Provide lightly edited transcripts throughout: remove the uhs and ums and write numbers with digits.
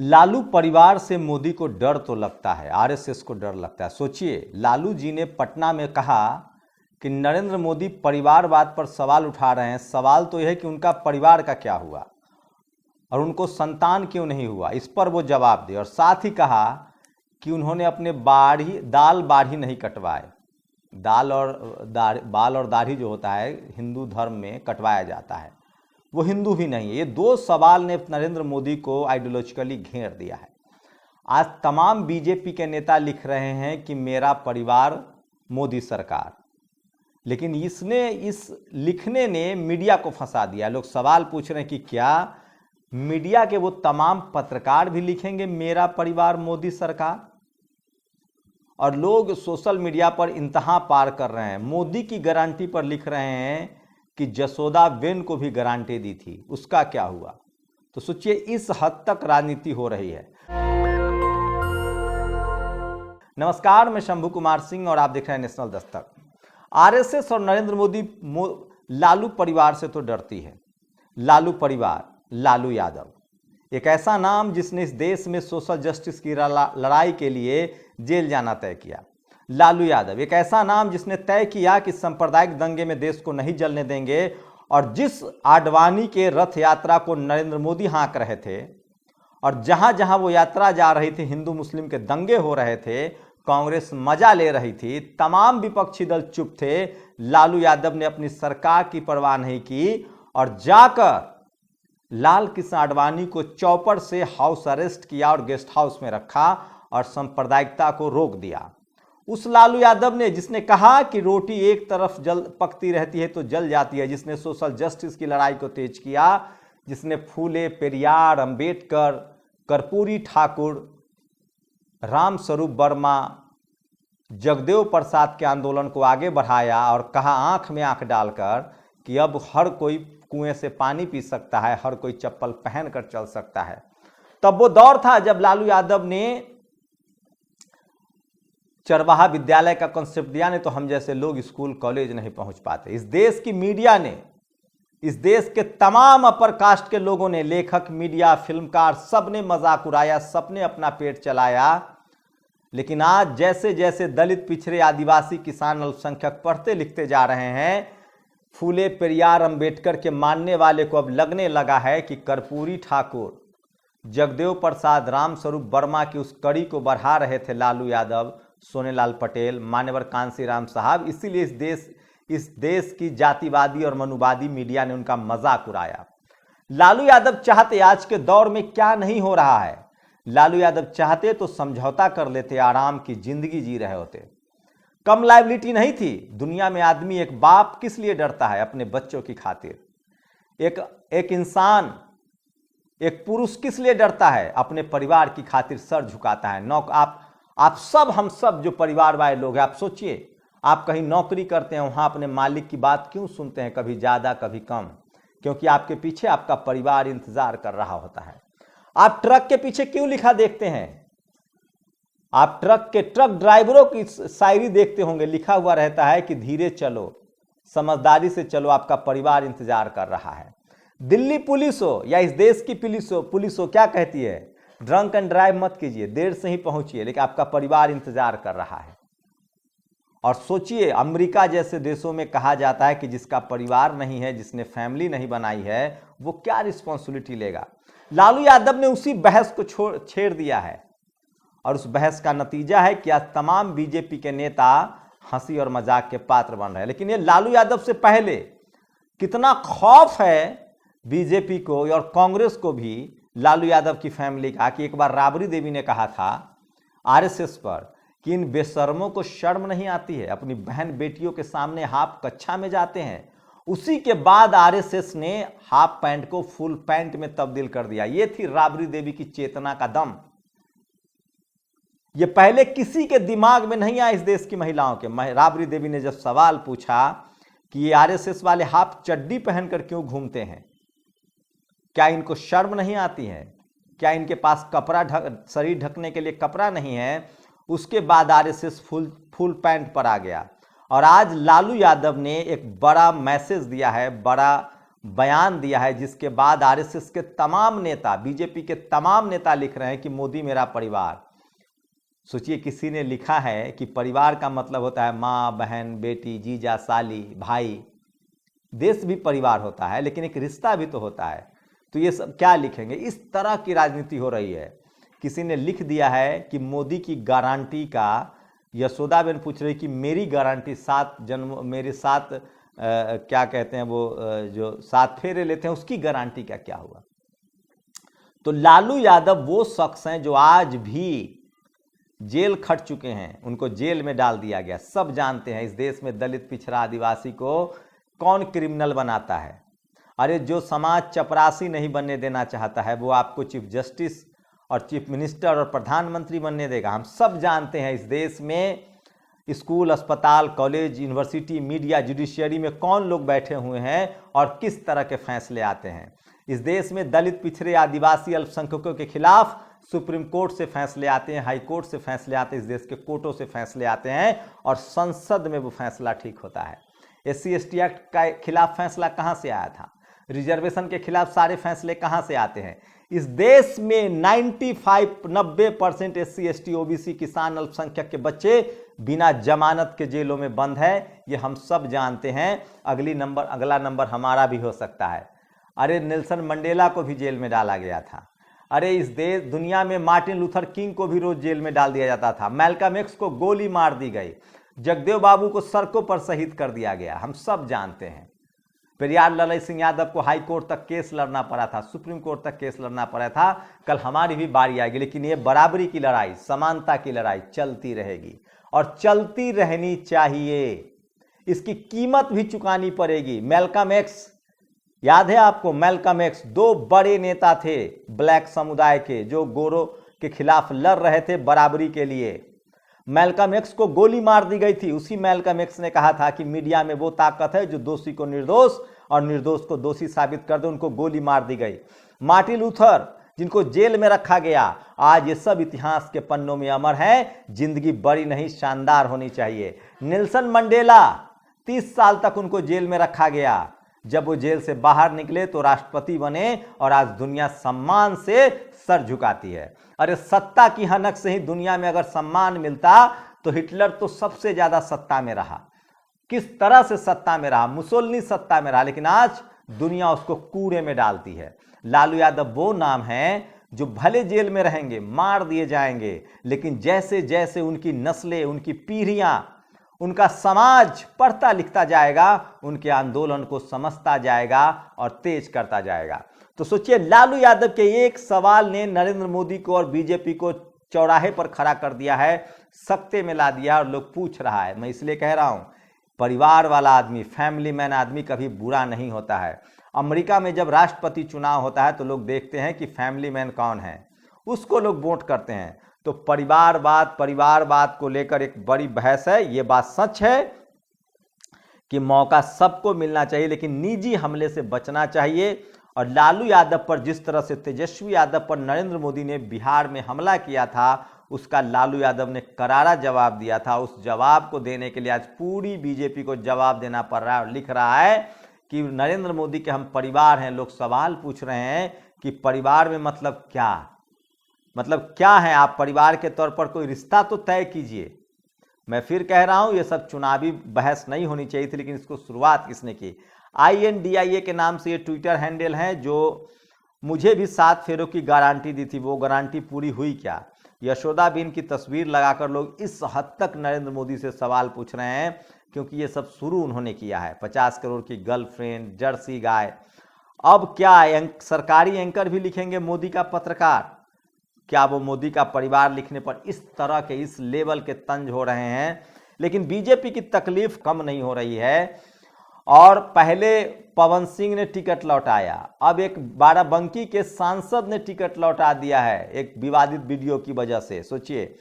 लालू परिवार से मोदी को डर तो लगता है, आरएसएस को डर लगता है। सोचिए, लालू जी ने पटना में कहा कि नरेंद्र मोदी परिवारवाद पर सवाल उठा रहे हैं। सवाल तो यह है कि उनका परिवार का क्या हुआ और उनको संतान क्यों नहीं हुआ, इस पर वो जवाब दे। और साथ ही कहा कि उन्होंने अपने बाल बाढ़ी नहीं कटवाए। बाल और दाढ़ी जो होता है हिंदू धर्म में कटवाया जाता है, वो हिंदू भी नहीं है। ये दो सवाल ने नरेंद्र मोदी को आइडियोलॉजिकली घेर दिया है। आज तमाम बीजेपी के नेता लिख रहे हैं कि मेरा परिवार मोदी सरकार, लेकिन इस लिखने ने मीडिया को फंसा दिया। लोग सवाल पूछ रहे हैं कि क्या मीडिया के वो तमाम पत्रकार भी लिखेंगे मेरा परिवार मोदी सरकार? और लोग सोशल मीडिया पर इंतहा पार कर रहे हैं। मोदी की गारंटी पर लिख रहे हैं कि जसोदा बेन को भी गारंटी दी थी, उसका क्या हुआ? तो सोचिए, इस हद तक राजनीति हो रही है। नमस्कार, मैं शंभू कुमार सिंह और आप देख रहे हैं नेशनल दस्तक। आरएसएस और नरेंद्र मोदी लालू परिवार से तो डरती है। लालू परिवार, लालू यादव, एक ऐसा नाम जिसने इस देश में सोशल जस्टिस की लड़ाई के लिए जेल जाना तय किया। लालू यादव, एक ऐसा नाम जिसने तय किया कि सांप्रदायिक दंगे में देश को नहीं जलने देंगे। और जिस आडवाणी के रथ यात्रा को नरेंद्र मोदी हाँक रहे थे और जहां जहां वो यात्रा जा रही थी हिंदू मुस्लिम के दंगे हो रहे थे, कांग्रेस मजा ले रही थी, तमाम विपक्षी दल चुप थे। लालू यादव ने अपनी सरकार की परवाह नहीं की और जाकर लाल कृष्ण आडवाणी को चौपर से हाउस अरेस्ट किया और गेस्ट हाउस में रखा और सांप्रदायिकता को रोक दिया। उस लालू यादव ने, जिसने कहा कि रोटी एक तरफ जल पकती रहती है तो जल जाती है, जिसने सोशल जस्टिस की लड़ाई को तेज किया, जिसने फूले, पेरियार, अंबेडकर, कर्पूरी ठाकुर, रामस्वरूप वर्मा, जगदेव प्रसाद के आंदोलन को आगे बढ़ाया और कहा आंख में आंख डालकर कि अब हर कोई कुएं से पानी पी सकता है, हर कोई चप्पल पहनकर चल सकता है। तब वो दौर था जब लालू यादव ने चरवाहा विद्यालय का कॉन्सेप्ट दिया, नहीं तो हम जैसे लोग स्कूल कॉलेज नहीं पहुंच पाते। इस देश की मीडिया ने, इस देश के तमाम अपर कास्ट के लोगों ने, लेखक, मीडिया, फिल्मकार, सब ने मजाक उड़ाया, सबने अपना पेट चलाया। लेकिन आज जैसे जैसे दलित, पिछड़े, आदिवासी, किसान, अल्पसंख्यक पढ़ते लिखते जा रहे हैं, फूले, पेरियार, अंबेडकर के मानने वाले को अब लगने लगा है कि कर्पूरी ठाकुर, जगदेव प्रसाद, रामस्वरूप वर्मा की उस कड़ी को बढ़ा रहे थे लालू यादव, सोनेलाल पटेल, मान्यवर कांशीराम साहब। इसीलिए इस देश की जातिवादी और मनुवादी मीडिया ने उनका मजाक उड़ाया। लालू यादव चाहते, आज के दौर में क्या नहीं हो रहा है, लालू यादव चाहते तो समझौता कर लेते, आराम की जिंदगी जी रहे होते। कम लायबिलिटी नहीं थी। दुनिया में आदमी, एक बाप किस लिए डरता है? अपने बच्चों की खातिर। एक इंसान, एक पुरुष किस लिए डरता है? अपने परिवार की खातिर सर झुकाता है। आप सब, हम सब जो परिवार वाले लोग हैं, आप सोचिए, आप कहीं नौकरी करते हैं, वहां अपने मालिक की बात क्यों सुनते हैं? कभी ज्यादा कभी कम, क्योंकि आपके पीछे आपका परिवार इंतजार कर रहा होता है। आप ट्रक के पीछे क्यों लिखा देखते हैं? आप ट्रक ड्राइवरों की शायरी देखते होंगे, लिखा हुआ रहता है कि धीरे चलो, समझदारी से चलो, आपका परिवार इंतजार कर रहा है। दिल्ली पुलिस हो या इस देश की पुलिस हो, क्या कहती है? ड्रंक एंड ड्राइव मत कीजिए, देर से ही पहुंचिए, लेकिन आपका परिवार इंतजार कर रहा है। और सोचिए, अमेरिका जैसे देशों में कहा जाता है कि जिसका परिवार नहीं है, जिसने फैमिली नहीं बनाई है, वो क्या रिस्पॉन्सिबिलिटी लेगा? लालू यादव ने उसी बहस को छेड़ दिया है और उस बहस का नतीजा है कि आज तमाम बीजेपी के नेता हंसी और मजाक के पात्र बन रहे हैं। लेकिन ये लालू यादव से पहले कितना खौफ है बीजेपी को और कांग्रेस को भी लालू यादव की फैमिली का, कि एक बार राबड़ी देवी ने कहा था आरएसएस पर कि इन बेशर्मों को शर्म नहीं आती है, अपनी बहन बेटियों के सामने हाफ कच्छा में जाते हैं। उसी के बाद आरएसएस ने हाफ पैंट को फुल पैंट में तब्दील कर दिया। ये थी राबड़ी देवी की चेतना का दम। ये पहले किसी के दिमाग में नहीं आया इस देश की महिलाओं के। राबड़ी देवी ने जब सवाल पूछा कि ये आरएसएस वाले हाफ चड्डी पहनकर क्यों घूमते हैं, क्या इनको शर्म नहीं आती है, क्या इनके पास शरीर ढकने के लिए कपड़ा नहीं है, उसके बाद आरएसएस फुल पैंट पर आ गया। और आज लालू यादव ने एक बड़ा मैसेज दिया है, बड़ा बयान दिया है, जिसके बाद आरएसएस के तमाम नेता, बीजेपी के तमाम नेता लिख रहे हैं कि मोदी मेरा परिवार। सोचिए, किसी ने लिखा है कि परिवार का मतलब होता है माँ, बहन, बेटी, जीजा, साली, भाई। देश भी परिवार होता है, लेकिन एक रिश्ता भी तो होता है। तो ये सब क्या लिखेंगे? इस तरह की राजनीति हो रही है। किसी ने लिख दिया है कि मोदी की गारंटी का, यशोदाबेन पूछ रही कि मेरी गारंटी 7 जन्म, मेरे 7 क्या कहते हैं वो जो 7 फेरे लेते हैं, उसकी गारंटी का क्या हुआ? तो लालू यादव वो शख्स हैं जो आज भी जेल खट चुके हैं, उनको जेल में डाल दिया गया। सब जानते हैं इस देश में दलित, पिछड़ा, आदिवासी को कौन क्रिमिनल बनाता है। अरे जो समाज चपरासी नहीं बनने देना चाहता है, वो आपको चीफ जस्टिस और चीफ मिनिस्टर और प्रधानमंत्री बनने देगा। हम सब जानते हैं इस देश में स्कूल, अस्पताल, कॉलेज, यूनिवर्सिटी, मीडिया, जुडिशियरी में कौन लोग बैठे हुए हैं और किस तरह के फैसले आते हैं। इस देश में दलित, पिछड़े, आदिवासी, अल्पसंख्यकों के खिलाफ सुप्रीम कोर्ट से फैसले आते हैं, हाई कोर्ट से फैसले आते हैं, इस देश के कोर्टों से फैसले आते हैं और संसद में वो फैसला ठीक होता है। SC/ST एक्ट के खिलाफ फैसला कहाँ से आया था? रिजर्वेशन के खिलाफ सारे फैसले कहाँ से आते हैं? इस देश में 90% SC/ST, OBC, किसान, अल्पसंख्यक के बच्चे बिना जमानत के जेलों में बंद है। ये हम सब जानते हैं। अगला नंबर हमारा भी हो सकता है। अरे नेल्सन मंडेला को भी जेल में डाला गया था। अरे इस देश दुनिया में मार्टिन लूथर किंग को भी रोज जेल में डाल दिया जाता था। मैल्कम एक्स को गोली मार दी गई। जगदेव बाबू को सड़कों पर शहीद कर दिया गया। हम सब जानते हैं। पेरियार ललई सिंह यादव को हाई कोर्ट तक केस लड़ना पड़ा था, सुप्रीम कोर्ट तक केस लड़ना पड़ा था। कल हमारी भी बारी आएगी, लेकिन ये बराबरी की लड़ाई, समानता की लड़ाई चलती रहेगी और चलती रहनी चाहिए। इसकी कीमत भी चुकानी पड़ेगी। मैल्कम एक्स याद है आपको? मैल्कम एक्स 2 बड़े नेता थे ब्लैक समुदाय के, जो गोरों के खिलाफ लड़ रहे थे बराबरी के लिए। मैल्कम एक्स को गोली मार दी गई थी। उसी मैल्कम एक्स ने कहा था कि मीडिया में वो ताकत है जो दोषी को निर्दोष और निर्दोष को दोषी साबित कर दे। उनको गोली मार दी गई। मार्टिन लूथर, जिनको जेल में रखा गया, आज ये सब इतिहास के पन्नों में अमर है। जिंदगी बड़ी नहीं, शानदार होनी चाहिए। नेल्सन मंडेला 30 साल तक उनको जेल में रखा गया। जब वो जेल से बाहर निकले तो राष्ट्रपति बने और आज दुनिया सम्मान से सर झुकाती है। अरे सत्ता की हनक से ही दुनिया में अगर सम्मान मिलता तो हिटलर तो सबसे ज्यादा सत्ता में रहा। किस तरह से सत्ता में रहा? मुसोलिनी सत्ता में रहा, लेकिन आज दुनिया उसको कूड़े में डालती है। लालू यादव वो नाम है जो भले जेल में रहेंगे, मार दिए जाएंगे, लेकिन जैसे जैसे उनकी नस्लें, उनकी पीढ़ियां, उनका समाज पढ़ता लिखता जाएगा, उनके आंदोलन को समझता जाएगा और तेज करता जाएगा। तो सोचिए, लालू यादव के एक सवाल ने नरेंद्र मोदी को और बीजेपी को चौराहे पर खड़ा कर दिया है, सख्ते में ला दिया और लोग पूछ रहा है। मैं इसलिए कह रहा हूं, परिवार वाला आदमी, फैमिली मैन आदमी कभी बुरा नहीं होता है। अमेरिका में जब राष्ट्रपति चुनाव होता है तो लोग देखते हैं कि फैमिली मैन कौन है, उसको लोग वोट करते हैं। तो परिवारवाद को लेकर एक बड़ी बहस है। ये बात सच है कि मौका सबको मिलना चाहिए, लेकिन निजी हमले से बचना चाहिए। और लालू यादव पर जिस तरह से तेजस्वी यादव पर नरेंद्र मोदी ने बिहार में हमला किया था, उसका लालू यादव ने करारा जवाब दिया था। उस जवाब को देने के लिए आज पूरी बीजेपी को जवाब देना पड़ रहा है और लिख रहा है कि नरेंद्र मोदी के हम परिवार हैं। लोग सवाल पूछ रहे हैं कि परिवार में मतलब क्या है? आप परिवार के तौर पर कोई रिश्ता तो तय कीजिए। मैं फिर कह रहा हूं, ये सब चुनावी बहस नहीं होनी चाहिए थी, लेकिन इसको शुरुआत किसने की? INDIA के नाम से ये ट्विटर हैंडल है, जो मुझे भी 7 फेरों की गारंटी दी थी। वो गारंटी पूरी हुई क्या? यशोदाबेन की तस्वीर लगाकर लोग इस हद तक नरेंद्र मोदी से सवाल पूछ रहे हैं, क्योंकि ये सब शुरू उन्होंने किया है। 50 करोड़ की गर्लफ्रेंड, जर्सी गाय। अब क्या सरकारी एंकर भी लिखेंगे मोदी का पत्रकार? क्या वो मोदी का परिवार लिखने पर इस तरह के, इस लेवल के तंज हो रहे हैं? लेकिन बीजेपी की तकलीफ कम नहीं हो रही है। और पहले पवन सिंह ने टिकट लौटाया, अब एक बाराबंकी के सांसद ने टिकट लौटा दिया है एक विवादित वीडियो की वजह से। सोचिए,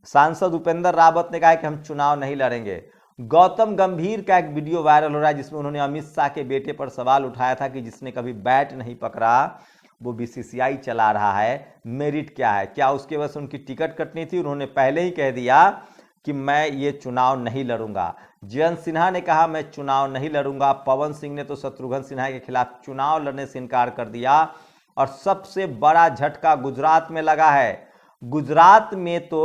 सांसद उपेंद्र रावत ने कहा कि हम चुनाव नहीं लड़ेंगे। गौतम गंभीर का एक वीडियो वायरल हो रहा है जिसमें उन्होंने अमित शाह के बेटे पर सवाल उठाया था कि जिसने कभी बैट नहीं पकड़ा वो BCCI चला रहा है, मेरिट क्या है? क्या उसके वजह से उनकी टिकट कटनी थी? उन्होंने पहले ही कह दिया कि मैं ये चुनाव नहीं लड़ूंगा। जयंत सिन्हा ने कहा मैं चुनाव नहीं लड़ूंगा। पवन सिंह ने तो शत्रुघ्न सिन्हा के खिलाफ चुनाव लड़ने से इनकार कर दिया। और सबसे बड़ा झटका गुजरात में लगा है। गुजरात में तो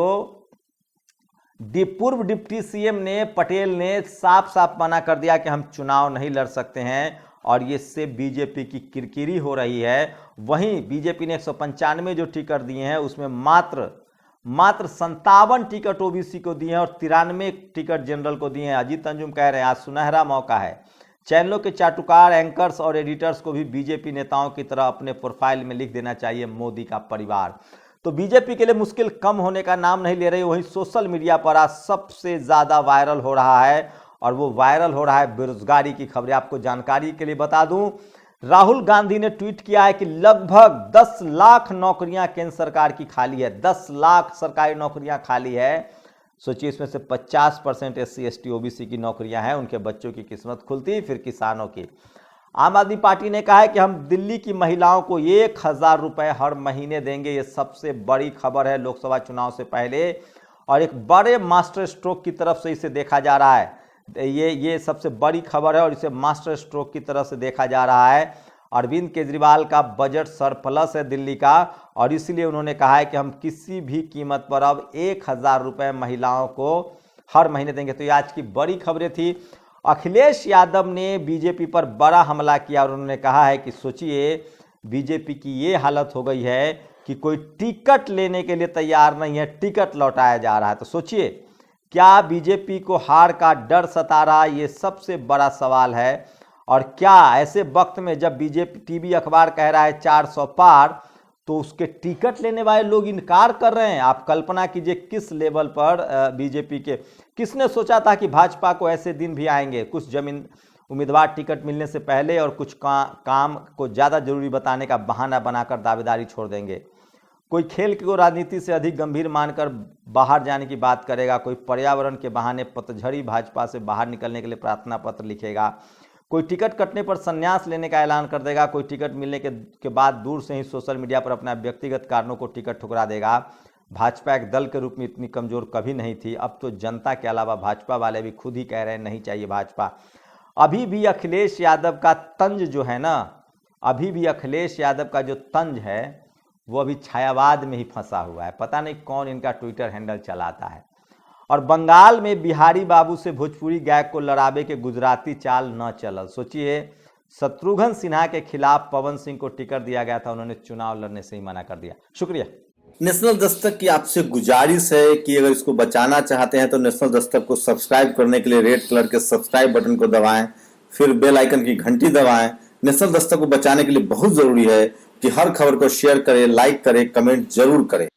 पूर्व डिप्टी सीएम ने पटेल ने साफ साफ मना कर दिया कि हम चुनाव नहीं लड़ सकते हैं, और इससे बीजेपी की किरकिरी हो रही है। वहीं बीजेपी ने 195 जो टिकट दिए हैं उसमें मात्र 57 टिकट ओबीसी को दिए हैं और 93 टिकट जनरल को दिए हैं। अजीत अंजुम कह रहे हैं आज सुनहरा मौका है। चैनलों के चाटुकार, एंकर्स और एडिटर्स को भी बीजेपी नेताओं की तरह अपने प्रोफाइल में लिख देना चाहिए मोदी का परिवार। तो बीजेपी के लिए मुश्किल कम होने का नाम नहीं ले रही। वहीं सोशल मीडिया पर आज सबसे ज्यादा वायरल हो रहा है, और वो वायरल हो रहा है बेरोजगारी की खबरें। आपको जानकारी के लिए बता दूं, राहुल गांधी ने ट्वीट किया है कि लगभग 10 लाख नौकरियां केंद्र सरकार की खाली है। 10 लाख सरकारी नौकरियां खाली है। सोचिए, इसमें से 50% SC ST OBC की नौकरियां हैं। उनके बच्चों की किस्मत खुलती, फिर किसानों की। आम आदमी पार्टी ने कहा है कि हम दिल्ली की महिलाओं को 1000 रुपए हर महीने देंगे। ये सबसे बड़ी खबर है लोकसभा चुनाव से पहले, और एक बड़े मास्टर स्ट्रोक की तरफ से इसे देखा जा रहा है। ये सबसे बड़ी खबर है और इसे मास्टर स्ट्रोक की तरफ से देखा जा रहा है। अरविंद केजरीवाल का बजट सरप्लस है दिल्ली का, और इसीलिए उन्होंने कहा है कि हम किसी भी कीमत पर अब 1000 रुपए महिलाओं को हर महीने देंगे। तो ये आज की बड़ी खबरें थी। अखिलेश यादव ने बीजेपी पर बड़ा हमला किया और उन्होंने कहा है कि सोचिए, बीजेपी की ये हालत हो गई है कि कोई टिकट लेने के लिए तैयार नहीं है, टिकट लौटाया जा रहा है। तो सोचिए, क्या बीजेपी को हार का डर सता रहा है? ये सबसे बड़ा सवाल है। और क्या ऐसे वक्त में जब बीजेपी टीवी अखबार कह रहा है 400 पार, तो उसके टिकट लेने वाले लोग इनकार कर रहे हैं? आप कल्पना कीजिए किस लेवल पर बीजेपी के, किसने सोचा था कि भाजपा को ऐसे दिन भी आएंगे? कुछ जमीन उम्मीदवार टिकट मिलने से पहले और कुछ काम को ज़्यादा जरूरी बताने का बहाना बनाकर दावेदारी छोड़ देंगे। कोई खेल को राजनीति से अधिक गंभीर मानकर बाहर जाने की बात करेगा। कोई पर्यावरण के बहाने पतझड़ी भाजपा से बाहर निकलने के लिए प्रार्थना पत्र लिखेगा। कोई टिकट कटने पर संन्यास लेने का ऐलान कर देगा। कोई टिकट मिलने के बाद दूर से ही सोशल मीडिया पर अपना व्यक्तिगत कारणों को टिकट ठुकरा देगा। भाजपा एक दल के रूप में इतनी कमजोर कभी नहीं थी। अब तो जनता के अलावा भाजपा वाले भी खुद ही कह रहे हैं नहीं चाहिए भाजपा। अभी भी अखिलेश यादव का तंज जो है ना, अभी भी अखिलेश यादव का जो तंज है वो अभी छायावाद में ही फंसा हुआ है। पता नहीं कौन इनका ट्विटर हैंडल चलाता है। और बंगाल में बिहारी बाबू से भोजपुरी गायक को लड़ावे के गुजराती चाल न चलल। सोचिए, शत्रुघ्न सिन्हा के खिलाफ पवन सिंह को टिकट दिया गया था, उन्होंने चुनाव लड़ने से ही मना कर दिया। शुक्रिया। नेशनल दस्तक की आपसे गुजारिश है कि अगर इसको बचाना चाहते हैं तो नेशनल दस्तक को सब्सक्राइब करने के लिए रेड कलर के सब्सक्राइब बटन को दबाएं, फिर बेल आइकन की घंटी दबाएं। नेशनल दस्तक को बचाने के लिए बहुत जरूरी है कि हर खबर को शेयर करें, लाइक करें, कमेंट जरूर करें।